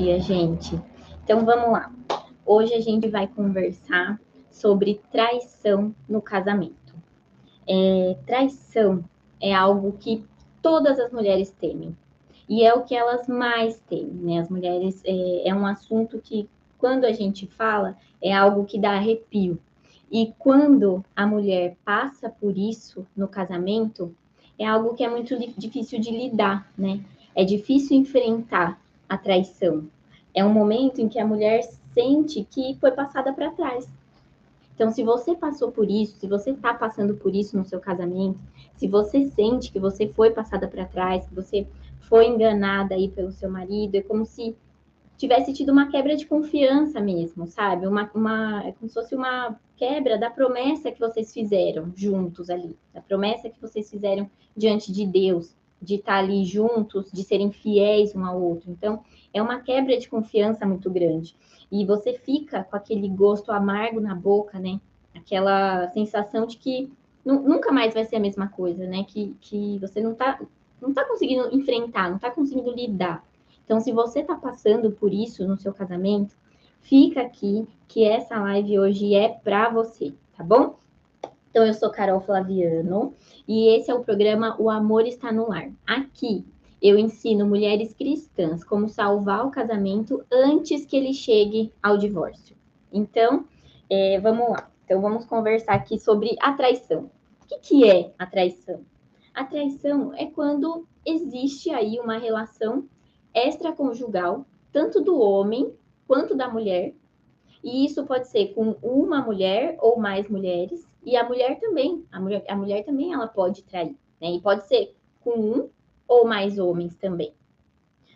dia, gente. Então vamos lá. Hoje a gente vai conversar sobre traição no casamento. Traição é algo que todas as mulheres temem. E é o que elas mais temem, né? As mulheres é um assunto que, quando a gente fala, é algo que dá arrepio. E quando a mulher passa por isso no casamento, é algo que é muito difícil de lidar, né? É difícil enfrentar a traição. É um momento em que a mulher sente que foi passada para trás. Então, se você passou por isso, se você está passando por isso no seu casamento, se você sente que você foi passada para trás, que você foi enganada aí pelo seu marido, é como se tivesse tido uma quebra de confiança mesmo, sabe? É como se fosse uma quebra da promessa que vocês fizeram juntos ali, da promessa que vocês fizeram diante de Deus, de estar ali juntos, de serem fiéis um ao outro. Então, é uma quebra de confiança muito grande. E você fica com aquele gosto amargo na boca, né? Aquela sensação de que nunca mais vai ser a mesma coisa, né? Que você não tá conseguindo enfrentar, não tá conseguindo lidar. Então, se você está passando por isso no seu casamento, fica aqui que essa live hoje é para você, tá bom? Então, eu sou Carol Flaviano e esse é o programa O Amor Está no Lar. Aqui eu ensino mulheres cristãs como salvar o casamento antes que ele chegue ao divórcio. Então, vamos lá. Então, vamos conversar aqui sobre a traição. O que é a traição? A traição é quando existe aí uma relação extraconjugal, tanto do homem quanto da mulher, e isso pode ser com uma mulher ou mais mulheres, e a mulher também, a mulher também ela pode trair, né? E pode ser com um ou mais homens também.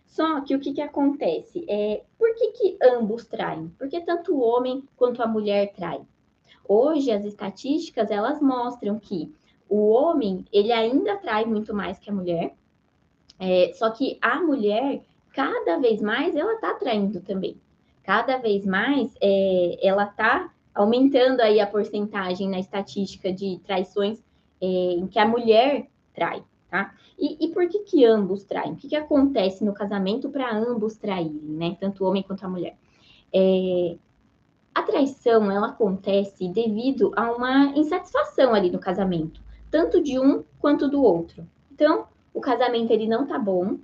Só que o que acontece? Por que ambos traem? Porque tanto o homem quanto a mulher traem. Hoje, as estatísticas, elas mostram que o homem, ele ainda trai muito mais que a mulher, só que a mulher, cada vez mais, ela está traindo também. Cada vez mais, ela está aumentando aí a porcentagem na estatística de traições em que a mulher trai, tá? E por que ambos traem? O que acontece no casamento para ambos traírem, né? Tanto o homem quanto a mulher. A traição, ela acontece devido a uma insatisfação ali no casamento, tanto de um quanto do outro. Então, o casamento, ele não tá bom,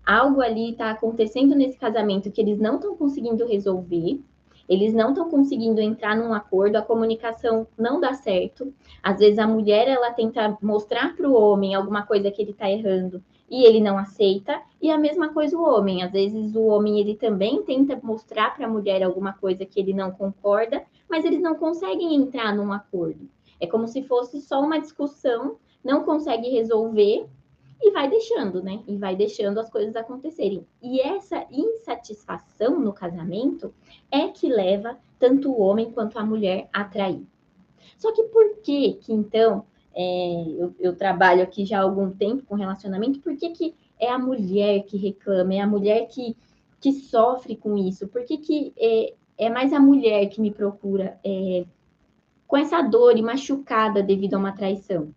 algo ali está acontecendo nesse casamento que eles não estão conseguindo resolver, eles não estão conseguindo entrar num acordo, a comunicação não dá certo. Às vezes a mulher, ela tenta mostrar para o homem alguma coisa que ele está errando e ele não aceita, e a mesma coisa o homem. Às vezes o homem, ele também tenta mostrar para a mulher alguma coisa que ele não concorda, mas eles não conseguem entrar num acordo. É como se fosse só uma discussão, não consegue resolver, e vai deixando, né? E vai deixando as coisas acontecerem. E essa insatisfação no casamento é que leva tanto o homem quanto a mulher a trair. Só que por que então, eu trabalho aqui já há algum tempo com relacionamento, por que é a mulher que reclama, é a mulher que sofre com isso? Por que é mais a mulher que me procura com essa dor e machucada devido a uma traição?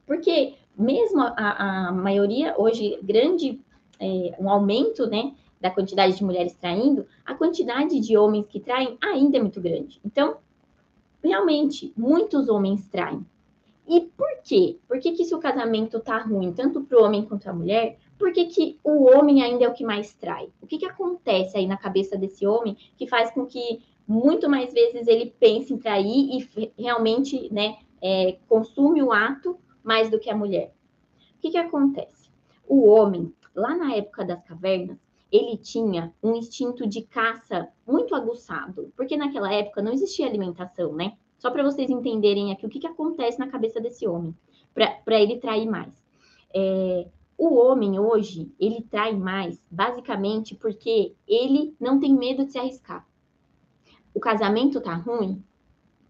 Porque mesmo a maioria, hoje, um aumento, né, da quantidade de mulheres traindo, a quantidade de homens que traem ainda é muito grande. Então, realmente, muitos homens traem. E por quê? Por que se o casamento tá ruim, tanto para o homem quanto a mulher, por que o homem ainda é o que mais trai? O que acontece aí na cabeça desse homem que faz com que muito mais vezes ele pense em trair e realmente, né, consume o ato mais do que a mulher? O que acontece? O homem, lá na época das cavernas, ele tinha um instinto de caça muito aguçado, porque naquela época não existia alimentação, né? Só para vocês entenderem aqui o que acontece na cabeça desse homem, para ele trair mais. O homem hoje, ele trai mais, basicamente porque ele não tem medo de se arriscar. O casamento tá ruim,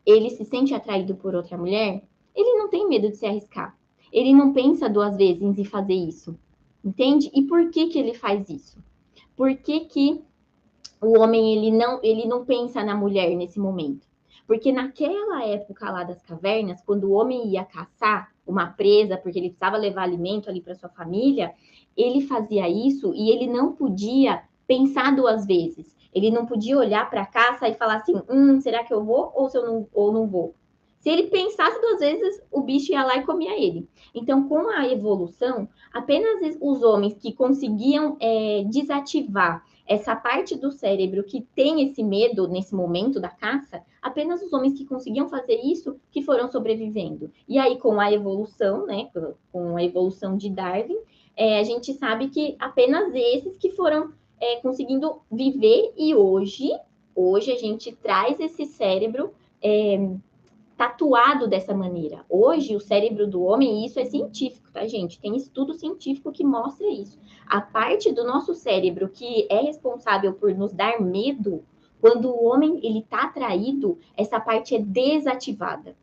ele se sente atraído por outra mulher, ele não tem medo de se arriscar. Ele não pensa duas vezes em fazer isso. Entende? E por que ele faz isso? Por que o homem ele não pensa na mulher nesse momento? Porque naquela época lá das cavernas, quando o homem ia caçar uma presa, porque ele precisava levar alimento ali para sua família, ele fazia isso e ele não podia pensar duas vezes. Ele não podia olhar para a caça e falar assim, será que eu vou ou se eu não, ou não vou? Se ele pensasse duas vezes, o bicho ia lá e comia ele. Então, com a evolução, apenas os homens que conseguiam desativar essa parte do cérebro que tem esse medo nesse momento da caça, apenas os homens que conseguiam fazer isso que foram sobrevivendo. E aí, com a evolução, né, com a evolução de Darwin, a gente sabe que apenas esses que foram conseguindo viver e hoje a gente traz esse cérebro tatuado dessa maneira. Hoje, o cérebro do homem, e isso é científico, tá, gente? Tem estudo científico que mostra isso. A parte do nosso cérebro que é responsável por nos dar medo, quando o homem ele tá atraído, essa parte é desativada.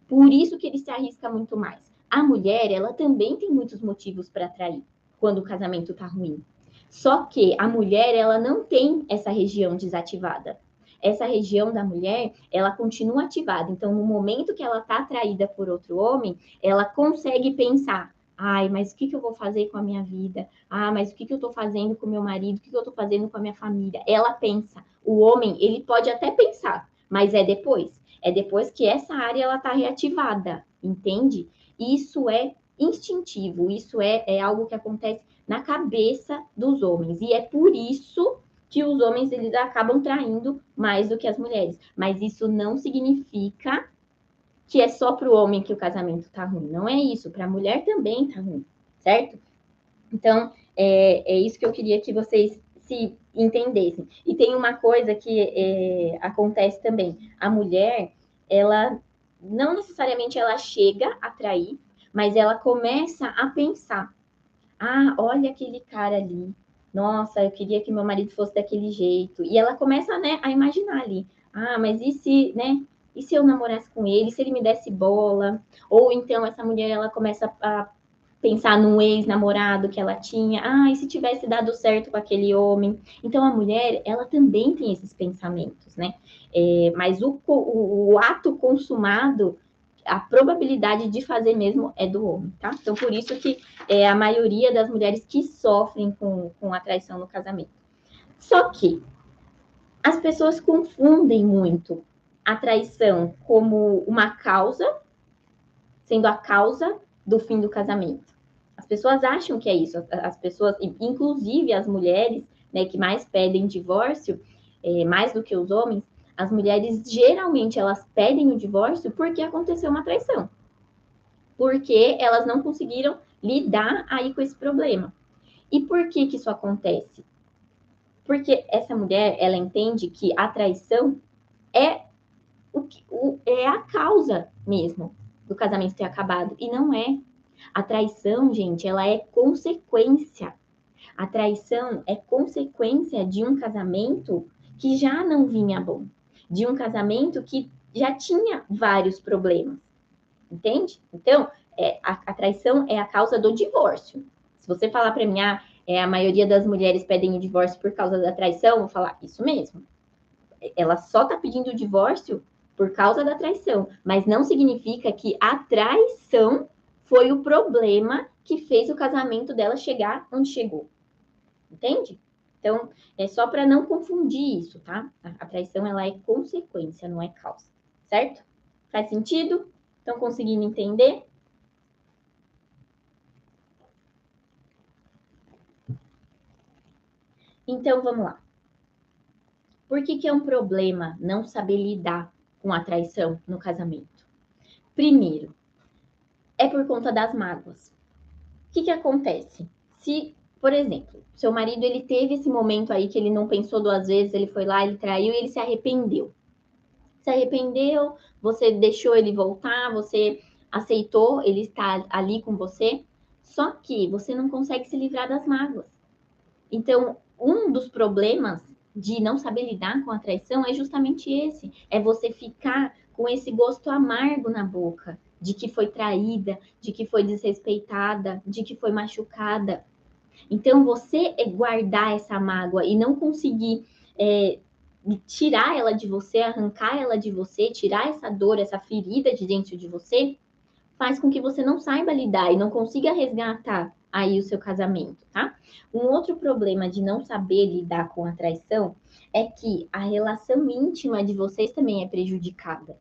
Por isso que ele se arrisca muito mais. A mulher, ela também tem muitos motivos para atrair quando o casamento tá ruim. Só que a mulher, ela não tem essa região desativada. Essa região da mulher, ela continua ativada. Então, no momento que ela está atraída por outro homem, ela consegue pensar: ai, mas o que eu vou fazer com a minha vida? Ah, mas o que eu estou fazendo com o meu marido? O que eu estou fazendo com a minha família? Ela pensa. O homem, ele pode até pensar, mas é depois. É depois que essa área ela está reativada, entende? Isso é instintivo, isso é algo que acontece na cabeça dos homens. E é por isso que os homens eles acabam traindo mais do que as mulheres. Mas isso não significa que é só para o homem que o casamento tá ruim. Não é isso. Para a mulher também tá ruim, certo? Então, é isso que eu queria que vocês se entendessem. E tem uma coisa que acontece também. A mulher, ela não necessariamente ela chega a trair, mas ela começa a pensar: ah, olha aquele cara ali. Nossa, eu queria que meu marido fosse daquele jeito. E ela começa, né, a imaginar ali. Ah, mas e se, né? E se eu namorasse com ele? Se ele me desse bola? Ou então essa mulher, ela começa a pensar num ex-namorado que ela tinha. Ah, e se tivesse dado certo com aquele homem? Então a mulher, ela também tem esses pensamentos, né? Mas o ato consumado, a probabilidade de fazer mesmo é do homem, tá? Então, por isso que é a maioria das mulheres que sofrem com a traição no casamento. Só que as pessoas confundem muito a traição como uma causa, sendo a causa do fim do casamento. As pessoas acham que é isso. As pessoas, inclusive as mulheres, né, que mais pedem divórcio, mais do que os homens, as mulheres geralmente elas pedem o divórcio porque aconteceu uma traição. Porque elas não conseguiram lidar aí com esse problema. E por que isso acontece? Porque essa mulher, ela entende que a traição é a causa mesmo do casamento ter acabado. E não é. A traição, gente, ela é consequência. A traição é consequência de um casamento que já não vinha bom. De um casamento que já tinha vários problemas. Entende? Então, a traição é a causa do divórcio. Se você falar para mim, a maioria das mulheres pedem o divórcio por causa da traição, eu vou falar, isso mesmo. Ela só está pedindo o divórcio por causa da traição, mas não significa que a traição foi o problema que fez o casamento dela chegar onde chegou. Entende? Então, é só para não confundir isso, tá? A traição, ela é consequência, não é causa. Certo? Faz sentido? Estão conseguindo entender? Então, vamos lá. Por que é um problema não saber lidar com a traição no casamento? Primeiro, é por conta das mágoas. O que acontece? Se, por exemplo, seu marido ele teve esse momento aí que ele não pensou duas vezes, ele foi lá, ele traiu e ele se arrependeu. Se arrependeu, você deixou ele voltar, você aceitou ele estar ali com você, só que você não consegue se livrar das mágoas. Então, um dos problemas de não saber lidar com a traição é justamente esse, é você ficar com esse gosto amargo na boca, de que foi traída, de que foi desrespeitada, de que foi machucada. Então, você guardar essa mágoa e não conseguir tirar ela de você, arrancar ela de você, tirar essa dor, essa ferida de dentro de você, faz com que você não saiba lidar e não consiga resgatar aí o seu casamento, tá? Um outro problema de não saber lidar com a traição é que a relação íntima de vocês também é prejudicada.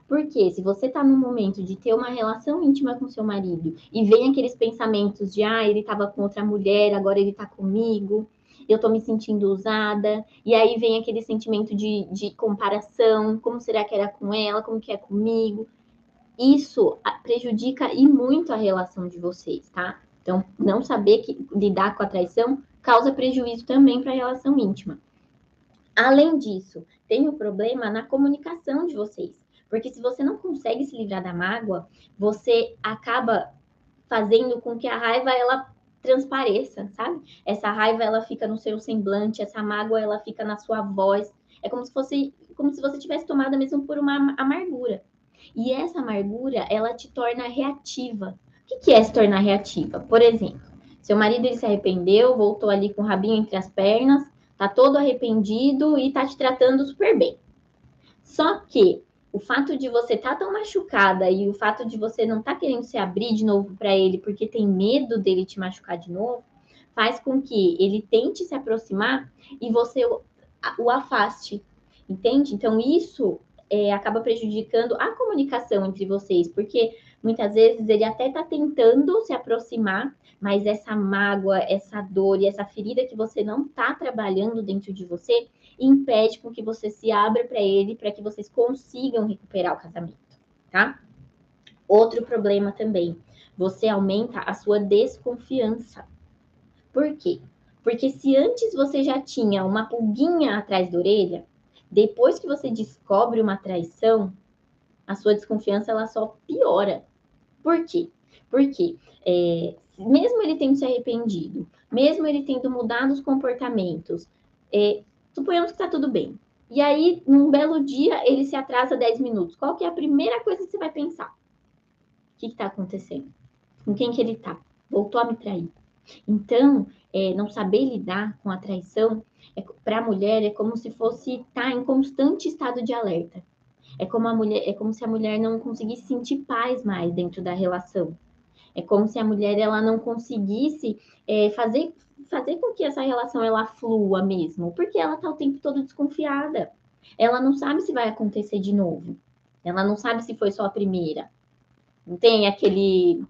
Porque se você tá no momento de ter uma relação íntima com seu marido e vem aqueles pensamentos de, ele tava com outra mulher, agora ele tá comigo, eu tô me sentindo usada, e aí vem aquele sentimento de comparação, como será que era com ela, como que é comigo. Isso prejudica e muito a relação de vocês, tá? Então, não saber lidar com a traição causa prejuízo também para a relação íntima. Além disso, tem o problema na comunicação de vocês. Porque se você não consegue se livrar da mágoa, você acaba fazendo com que a raiva ela transpareça, sabe? Essa raiva ela fica no seu semblante, essa mágoa ela fica na sua voz. É como se você tivesse tomado mesmo por uma amargura. E essa amargura, ela te torna reativa. O que é se tornar reativa? Por exemplo, seu marido ele se arrependeu, voltou ali com o rabinho entre as pernas, tá todo arrependido e tá te tratando super bem. Só que o fato de você estar tão machucada e o fato de você não estar querendo se abrir de novo para ele porque tem medo dele te machucar de novo, faz com que ele tente se aproximar e você o afaste, entende? Então isso acaba prejudicando a comunicação entre vocês, porque muitas vezes ele até está tentando se aproximar, mas essa mágoa, essa dor e essa ferida que você não está trabalhando dentro de você impede com que você se abra para ele, para que vocês consigam recuperar o casamento, tá? Outro problema também, você aumenta a sua desconfiança. Por quê? Porque se antes você já tinha uma pulguinha atrás da orelha, depois que você descobre uma traição, a sua desconfiança ela só piora. Por quê? Porque mesmo ele tendo se arrependido, mesmo ele tendo mudado os comportamentos, suponhamos que está tudo bem. E aí, num belo dia, ele se atrasa 10 minutos. Qual que é a primeira coisa que você vai pensar? O que está acontecendo? Com quem que ele está? Voltou a me trair. Então, não saber lidar com a traição, para a mulher, é como se fosse estar em constante estado de alerta. É como se a mulher não conseguisse sentir paz mais dentro da relação. É como se a mulher ela não conseguisse fazer com que essa relação ela flua mesmo, porque ela está o tempo todo desconfiada. Ela não sabe se vai acontecer de novo. Ela não sabe se foi só a primeira. Não tem aquele,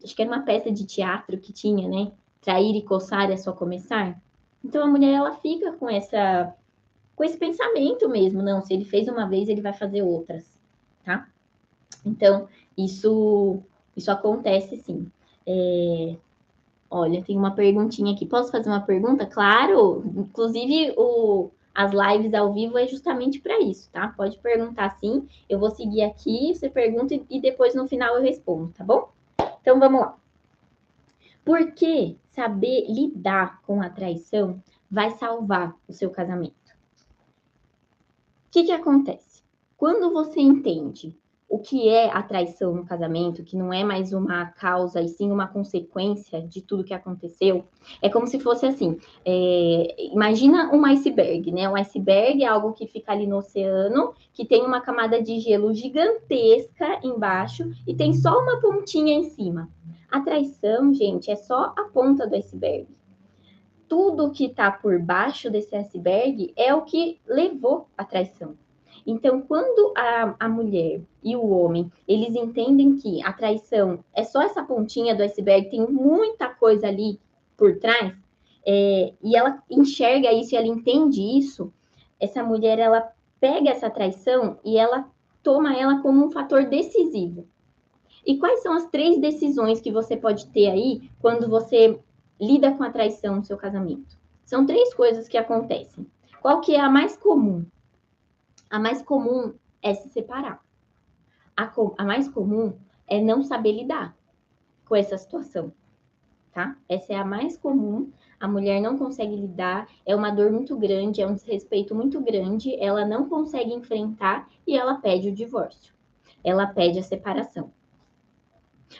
acho que era uma peça de teatro que tinha, né? Trair e coçar é só começar. Então a mulher ela fica com esse pensamento mesmo, não, se ele fez uma vez, ele vai fazer outras, tá? Então, isso acontece sim. Olha, tem uma perguntinha aqui. Posso fazer uma pergunta? Claro! Inclusive, as lives ao vivo é justamente para isso, tá? Pode perguntar sim. Eu vou seguir aqui, você pergunta e depois no final eu respondo, tá bom? Então, vamos lá. Por que saber lidar com a traição vai salvar o seu casamento? O que acontece? Quando você entende o que é a traição no casamento, que não é mais uma causa e sim uma consequência de tudo que aconteceu, é como se fosse assim, imagina um iceberg, né? Um iceberg é algo que fica ali no oceano, que tem uma camada de gelo gigantesca embaixo e tem só uma pontinha em cima. A traição, gente, é só a ponta do iceberg. Tudo que está por baixo desse iceberg é o que levou à traição. Então, quando a mulher e o homem, eles entendem que a traição é só essa pontinha do iceberg, tem muita coisa ali por trás, e ela enxerga isso, e ela entende isso, essa mulher, ela pega essa traição e ela toma ela como um fator decisivo. E quais são as 3 decisões que você pode ter aí quando você lida com a traição no seu casamento? São 3 coisas que acontecem. Qual que é a mais comum? A mais comum é se separar. A mais comum é não saber lidar com essa situação, tá? Essa é a mais comum. A mulher não consegue lidar, é uma dor muito grande, é um desrespeito muito grande, ela não consegue enfrentar e ela pede o divórcio. Ela pede a separação.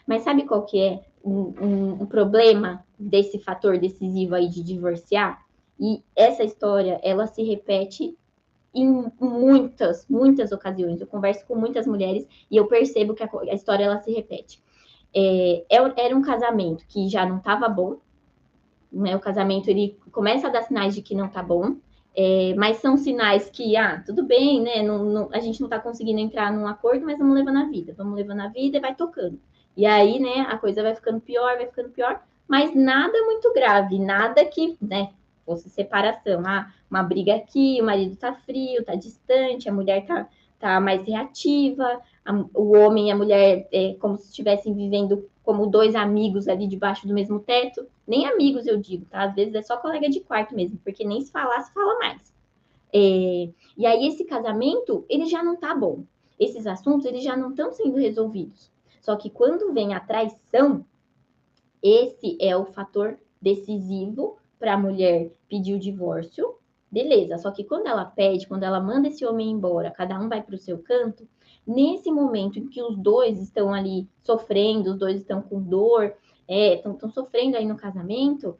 Mas sabe qual que é um problema desse fator decisivo aí de divorciar? E essa história, ela se repete em muitas ocasiões. Eu converso com muitas mulheres e eu percebo que a história ela se repete. Era um casamento que já não estava bom, né? O casamento, ele começa a dar sinais de que não tá bom, mas são sinais que, tudo bem, né? A gente não tá conseguindo entrar num acordo, mas vamos levando a vida e vai tocando. E aí, né, a coisa vai ficando pior, mas nada muito grave, nada que, né, fosse separação. Uma briga aqui, o marido tá frio, tá distante, a mulher tá mais reativa, o homem e a mulher como se estivessem vivendo como dois amigos ali debaixo do mesmo teto. Nem amigos, eu digo, tá? Às vezes é só colega de quarto mesmo, porque nem se fala mais. E aí esse casamento, ele já não tá bom. Esses assuntos, eles já não estão sendo resolvidos. Só que quando vem a traição, esse é o fator decisivo para a mulher pedir o divórcio. Beleza, só que quando ela pede, quando ela manda esse homem embora, cada um vai para o seu canto, nesse momento em que os dois estão ali sofrendo, os dois estão com dor, estão sofrendo aí no casamento,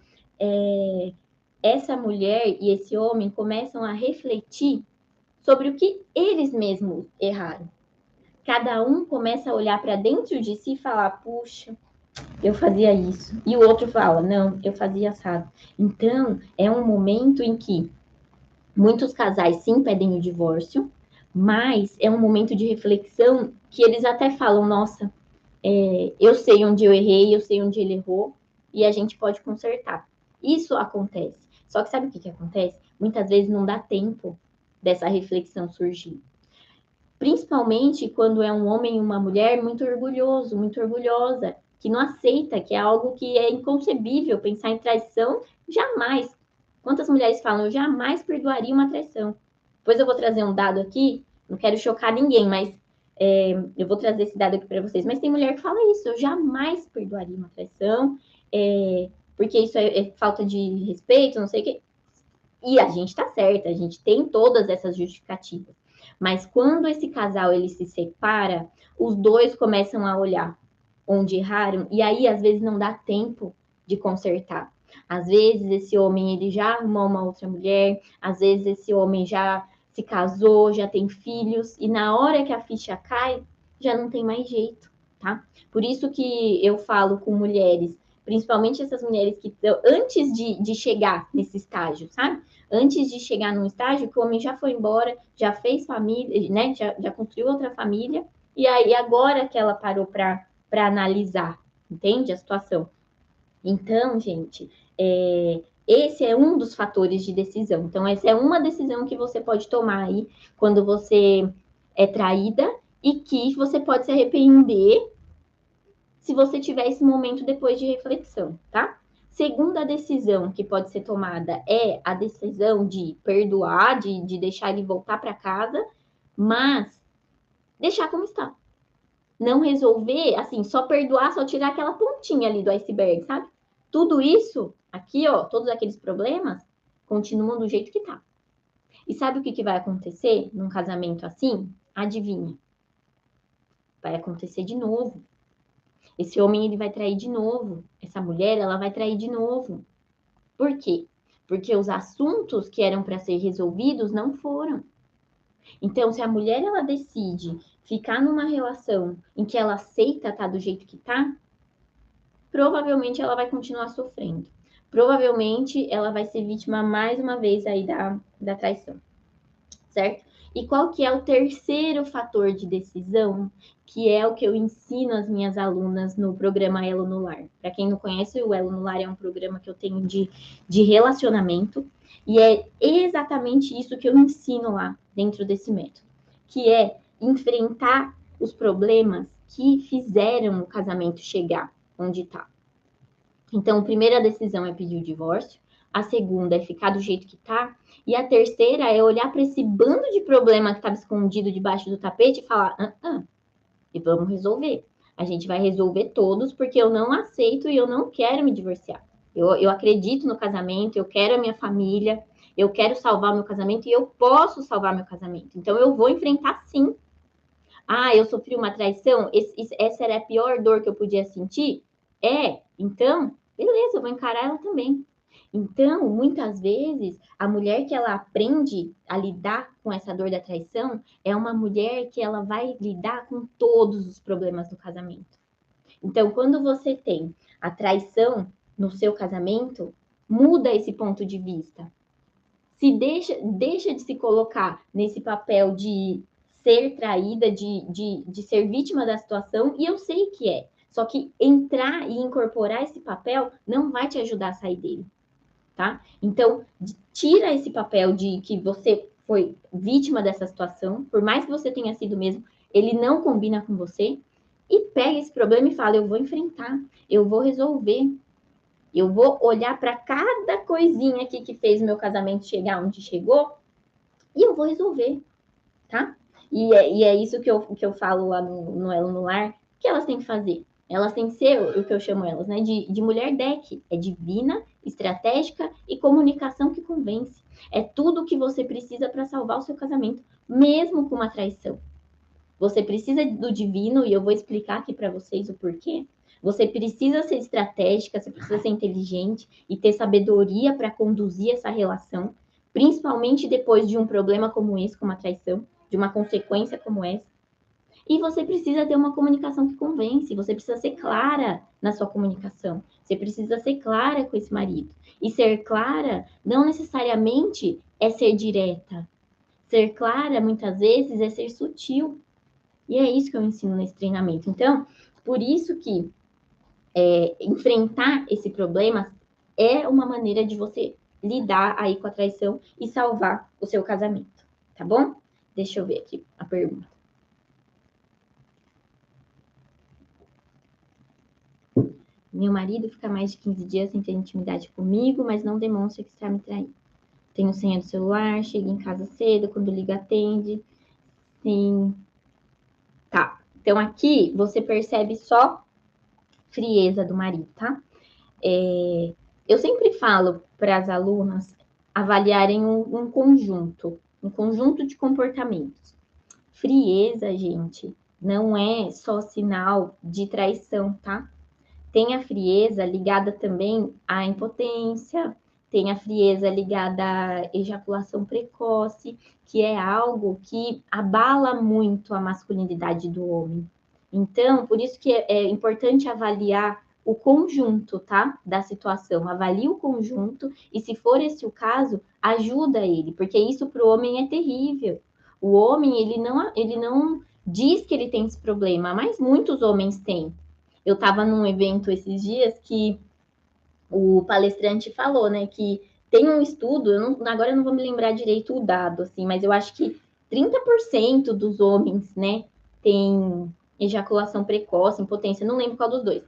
essa mulher e esse homem começam a refletir sobre o que eles mesmos erraram. Cada um começa a olhar para dentro de si e falar: puxa, eu fazia isso. E o outro fala: não, eu fazia assado. Então, é um momento em que muitos casais sim pedem o divórcio, mas é um momento de reflexão que eles até falam: nossa, eu sei onde eu errei, eu sei onde ele errou, e a gente pode consertar. Isso acontece. Só que sabe o que acontece? Muitas vezes não dá tempo dessa reflexão surgir. Principalmente quando é um homem e uma mulher muito orgulhoso, muito orgulhosa, que não aceita, que é algo que é inconcebível pensar em traição, jamais. Quantas mulheres falam, eu jamais perdoaria uma traição? Depois eu vou trazer um dado aqui, não quero chocar ninguém, mas eu vou trazer esse dado aqui para vocês. Mas tem mulher que fala isso, eu jamais perdoaria uma traição, porque isso é falta de respeito, não sei o quê. E a gente tá certa, a gente tem todas essas justificativas. Mas quando esse casal ele se separa, os dois começam a olhar onde erraram e aí às vezes não dá tempo de consertar. Às vezes esse homem ele já arrumou uma outra mulher, às vezes esse homem já se casou, já tem filhos e na hora que a ficha cai, já não tem mais jeito, tá? Por isso que eu falo com mulheres, principalmente essas mulheres que estão antes de chegar nesse estágio, sabe? Antes de chegar num estágio que o homem já foi embora, já fez família, né? Já construiu outra família, e aí agora que ela parou para analisar, entende? A situação. Então, gente, esse é um dos fatores de decisão. Então, essa é uma decisão que você pode tomar aí quando você é traída e que você pode se arrepender se você tiver esse momento depois de reflexão, tá? Segunda decisão que pode ser tomada é a decisão de perdoar, de deixar ele voltar para casa, mas deixar como está. Não resolver, assim, só perdoar, só tirar aquela pontinha ali do iceberg, sabe? Tudo isso, aqui, ó, todos aqueles problemas, continuam do jeito que tá. E sabe o que vai acontecer num casamento assim? Adivinha? Vai acontecer de novo. Esse homem, ele vai trair de novo. Essa mulher, ela vai trair de novo. Por quê? Porque os assuntos que eram para ser resolvidos não foram. Então, se a mulher, ela decide ficar numa relação em que ela aceita estar do jeito que tá, provavelmente ela vai continuar sofrendo. Provavelmente ela vai ser vítima mais uma vez aí da traição, certo? E qual que é o terceiro fator de decisão, que é o que eu ensino às minhas alunas no programa Elo no Lar? Para quem não conhece, o Elo no Lar é um programa que eu tenho de relacionamento, e é exatamente isso que eu ensino lá dentro desse método, que é enfrentar os problemas que fizeram o casamento chegar onde está. Então, a primeira decisão é pedir o divórcio, a segunda é ficar do jeito que tá, e a terceira é olhar para esse bando de problema que estava escondido debaixo do tapete e falar: e vamos resolver. A gente vai resolver todos, porque eu não aceito e eu não quero me divorciar. Eu acredito no casamento, eu quero a minha família, eu quero salvar meu casamento e eu posso salvar meu casamento. Então, eu vou enfrentar sim. Eu sofri uma traição, essa era a pior dor que eu podia sentir? Então, beleza, eu vou encarar ela também. Então, muitas vezes, a mulher que ela aprende a lidar com essa dor da traição é uma mulher que ela vai lidar com todos os problemas do casamento. Então, quando você tem a traição no seu casamento, muda esse ponto de vista. Se deixa de se colocar nesse papel de ser traída, de ser vítima da situação, e eu sei que é. Só que entrar e incorporar esse papel não vai te ajudar a sair dele, tá? Então, tira esse papel de que você foi vítima dessa situação, por mais que você tenha sido mesmo, ele não combina com você, e pega esse problema e fala, eu vou enfrentar, eu vou resolver, eu vou olhar para cada coisinha aqui que fez meu casamento chegar onde chegou e eu vou resolver, tá? E é isso que eu falo lá no Elo no Lar, que elas têm que fazer. Elas têm que ser o que eu chamo elas, né? De mulher deck. É divina, estratégica e comunicação que convence. É tudo que você precisa para salvar o seu casamento, mesmo com uma traição. Você precisa do divino, e eu vou explicar aqui para vocês o porquê. Você precisa ser estratégica, você precisa ser inteligente e ter sabedoria para conduzir essa relação, principalmente depois de um problema como esse, como a traição, de uma consequência como essa. E você precisa ter uma comunicação que convence, você precisa ser clara na sua comunicação, você precisa ser clara com esse marido. E ser clara não necessariamente é ser direta. Ser clara, muitas vezes, é ser sutil. E é isso que eu ensino nesse treinamento. Então, por isso que enfrentar esse problema é uma maneira de você lidar aí com a traição e salvar o seu casamento, tá bom? Deixa eu ver aqui a pergunta. Meu marido fica mais de 15 dias sem ter intimidade comigo, mas não demonstra que está me traindo. Tenho senha do celular, chega em casa cedo, quando liga atende. Sim. Tá. Então aqui você percebe só frieza do marido, tá? Eu sempre falo para as alunas avaliarem um conjunto de comportamentos. Frieza, gente, não é só sinal de traição, tá? Tem a frieza ligada também à impotência, tem a frieza ligada à ejaculação precoce, que é algo que abala muito a masculinidade do homem. Então, por isso que é importante avaliar o conjunto, tá? Da situação. Avalie o conjunto e, se for esse o caso, ajuda ele, porque isso para o homem é terrível. O homem, ele não diz que ele tem esse problema, mas muitos homens têm. Eu estava num evento esses dias que o palestrante falou, né, que tem um estudo, agora eu não vou me lembrar direito o dado, assim, mas eu acho que 30% dos homens, né, tem ejaculação precoce, impotência, não lembro qual dos dois.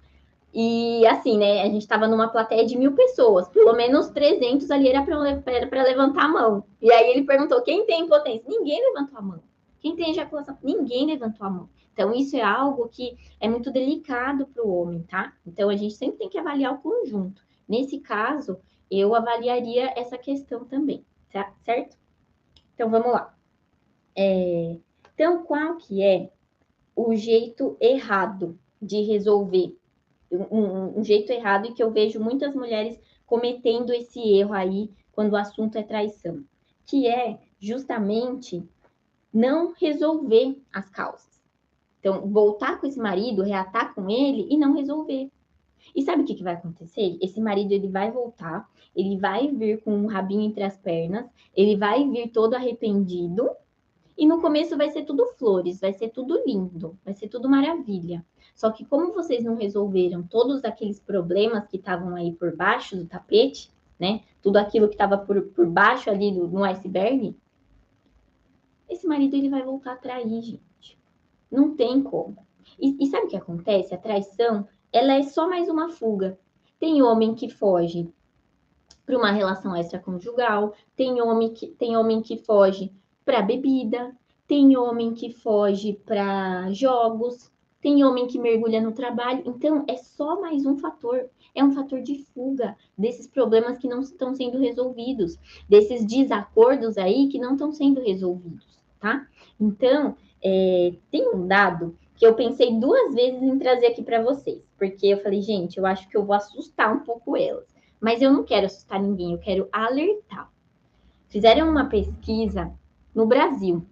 E assim, né, a gente estava numa plateia de 1.000 pessoas, pelo menos 300 ali era para levantar a mão. E aí ele perguntou, quem tem impotência? Ninguém levantou a mão. Quem tem ejaculação? Ninguém levantou a mão. Então, isso é algo que é muito delicado para o homem, tá? Então, a gente sempre tem que avaliar o conjunto. Nesse caso, eu avaliaria essa questão também, certo? Então, vamos lá. Então, qual que é o jeito errado de resolver? Um jeito errado e que eu vejo muitas mulheres cometendo esse erro aí quando o assunto é traição, que é justamente não resolver as causas. Então, voltar com esse marido, reatar com ele e não resolver. E sabe o que vai acontecer? Esse marido, ele vai voltar, ele vai vir com um rabinho entre as pernas, ele vai vir todo arrependido, e no começo vai ser tudo flores, vai ser tudo lindo, vai ser tudo maravilha. Só que como vocês não resolveram todos aqueles problemas que estavam aí por baixo do tapete, né? Tudo aquilo que estava por baixo ali no iceberg, esse marido ele vai voltar a trair, gente. Não tem como. E sabe o que acontece? A traição, ela é só mais uma fuga. Tem homem que foge para uma relação extraconjugal, tem homem que foge para bebida, tem homem que foge para jogos, tem homem que mergulha no trabalho. Então, é só mais um fator. É um fator de fuga desses problemas que não estão sendo resolvidos, desses desacordos aí que não estão sendo resolvidos, tá? Então, tem um dado que eu pensei 2 vezes em trazer aqui para vocês, porque eu falei, gente, eu acho que eu vou assustar um pouco elas. Mas eu não quero assustar ninguém, eu quero alertar. Fizeram uma pesquisa no Brasil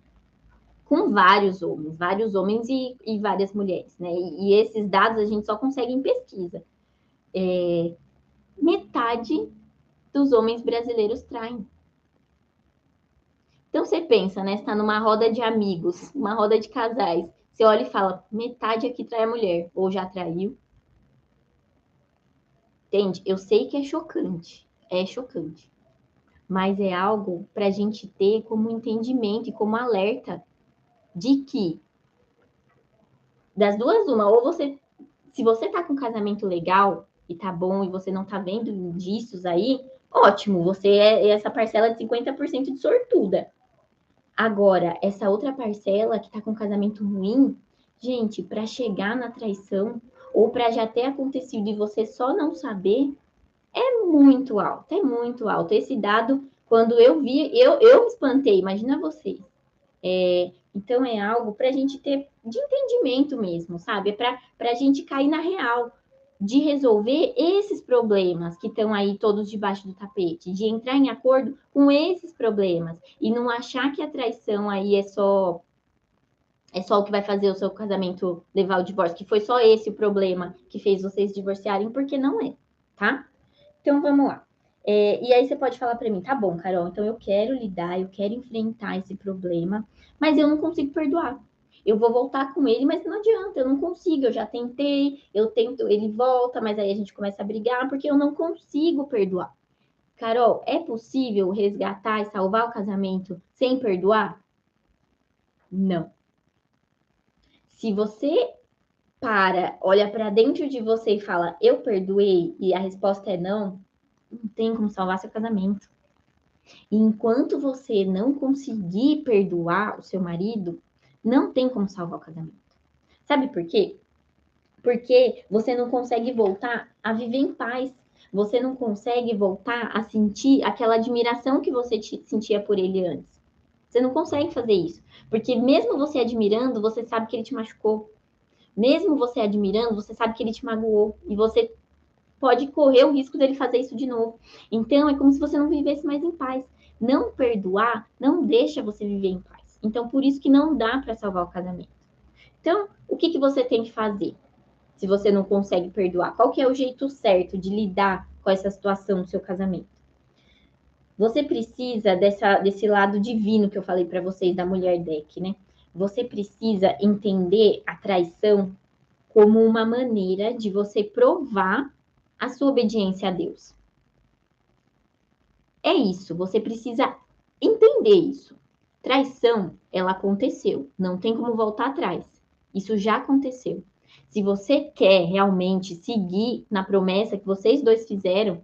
com vários homens e várias mulheres, né? E esses dados a gente só consegue em pesquisa. Metade dos homens brasileiros traem. Então você pensa, né? Você está numa roda de amigos, uma roda de casais. Você olha e fala, metade aqui trai a mulher, ou já traiu. Entende? Eu sei que é chocante. Mas é algo para a gente ter como entendimento e como alerta de que das duas, uma, ou você, se você tá com um casamento legal e tá bom e você não tá vendo indícios aí, ótimo, você é essa parcela de 50% de sortuda. Agora, essa outra parcela que tá com um casamento ruim, gente, para chegar na traição ou para já ter acontecido e você só não saber, é muito alto, é muito alto. Esse dado, quando eu vi, eu me espantei, imagina vocês. Então, é algo para a gente ter de entendimento mesmo, sabe? É para a gente cair na real, de resolver esses problemas que estão aí todos debaixo do tapete, de entrar em acordo com esses problemas e não achar que a traição aí é só o que vai fazer o seu casamento levar ao divórcio, que foi só esse o problema que fez vocês divorciarem, porque não é, tá? Então, vamos lá. E aí você pode falar para mim, tá bom, Carol, então eu quero lidar, eu quero enfrentar esse problema, mas eu não consigo perdoar. Eu vou voltar com ele, mas não adianta, eu não consigo, eu já tentei, eu tento, ele volta, mas aí a gente começa a brigar porque eu não consigo perdoar. Carol, é possível resgatar e salvar o casamento sem perdoar? Não. Se você olha para dentro de você e fala, eu perdoei, e a resposta é não tem como salvar seu casamento. E enquanto você não conseguir perdoar o seu marido, não tem como salvar o casamento. Sabe por quê? Porque você não consegue voltar a viver em paz. Você não consegue voltar a sentir aquela admiração que você sentia por ele antes. Você não consegue fazer isso. Porque mesmo você admirando, você sabe que ele te machucou. Mesmo você admirando, você sabe que ele te magoou. E você pode correr o risco dele fazer isso de novo. Então, é como se você não vivesse mais em paz. Não perdoar não deixa você viver em paz. Então, por isso que não dá para salvar o casamento. Então, o que você tem que fazer? Se você não consegue perdoar, qual que é o jeito certo de lidar com essa situação no seu casamento? Você precisa desse lado divino que eu falei para vocês da mulher deck, né? Você precisa entender a traição como uma maneira de você provar a sua obediência a Deus. É isso, você precisa entender isso. Traição, ela aconteceu, não tem como voltar atrás. Isso já aconteceu. Se você quer realmente seguir na promessa que vocês dois fizeram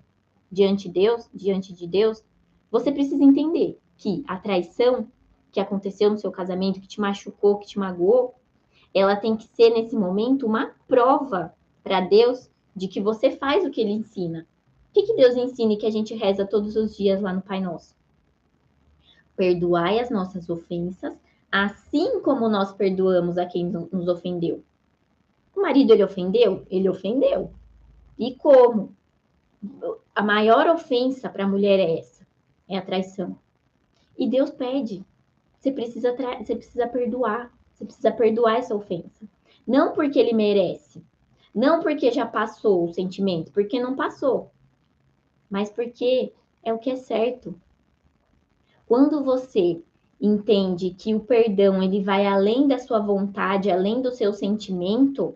diante de Deus, você precisa entender que a traição que aconteceu no seu casamento, que te machucou, que te magoou, ela tem que ser nesse momento uma prova para Deus de que você faz o que ele ensina. O que Deus ensina e que a gente reza todos os dias lá no Pai Nosso? Perdoai as nossas ofensas, assim como nós perdoamos a quem nos ofendeu. O marido, ele ofendeu? Ele ofendeu. E como? A maior ofensa para a mulher é essa, é a traição. E Deus pede, você precisa perdoar, você precisa perdoar essa ofensa. Não porque ele merece, não porque já passou o sentimento, porque não passou, mas porque é o que é certo. Quando você entende que o perdão ele vai além da sua vontade, além do seu sentimento,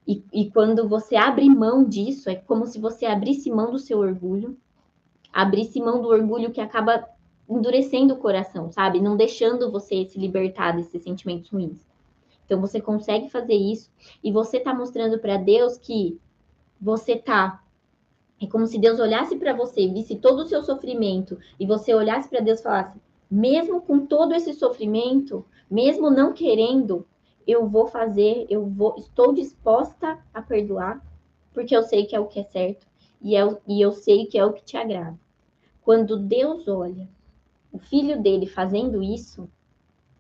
e quando você abre mão disso, é como se você abrisse mão do seu orgulho, abrisse mão do orgulho que acaba endurecendo o coração, sabe? Não deixando você se libertar desses sentimentos ruins. Então você consegue fazer isso e você está mostrando para Deus que você tá. É como se Deus olhasse para você, visse todo o seu sofrimento e você olhasse para Deus e falasse: mesmo com todo esse sofrimento, mesmo não querendo, eu vou fazer, estou disposta a perdoar, porque eu sei que é o que é certo e eu sei que é o que te agrada. Quando Deus olha o filho dele fazendo isso,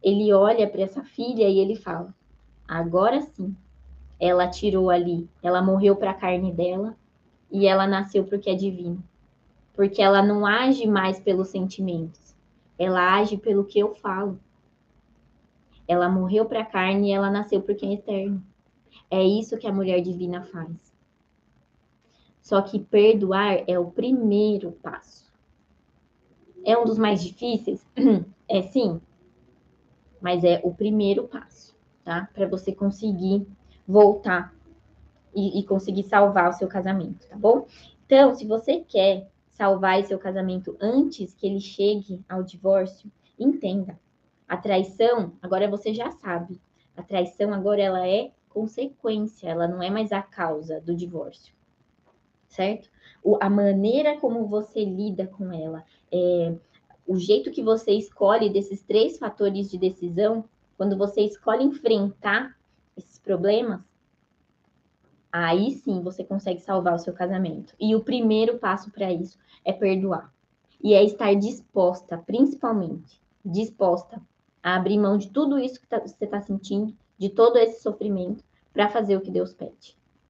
ele olha para essa filha e ele fala: agora sim, ela tirou ali, ela morreu para a carne dela e ela nasceu para o que é divino. Porque ela não age mais pelos sentimentos, ela age pelo que eu falo. Ela morreu para a carne e ela nasceu por quem é eterno. É isso que a mulher divina faz. Só que perdoar é o primeiro passo. É um dos mais difíceis? É sim, mas é o primeiro passo, tá? Para você conseguir voltar e conseguir salvar o seu casamento, tá bom? Então, se você quer salvar esse seu casamento antes que ele chegue ao divórcio, entenda. A traição, agora você já sabe. A traição agora ela é consequência, ela não é mais a causa do divórcio, certo? A maneira como você lida com ela, o jeito que você escolhe desses 3 fatores de decisão, quando você escolhe enfrentar esses problemas, aí sim você consegue salvar o seu casamento. E o primeiro passo para isso é perdoar. E é estar disposta, principalmente, disposta a abrir mão de tudo isso que você está sentindo, de todo esse sofrimento, para fazer o que Deus pede.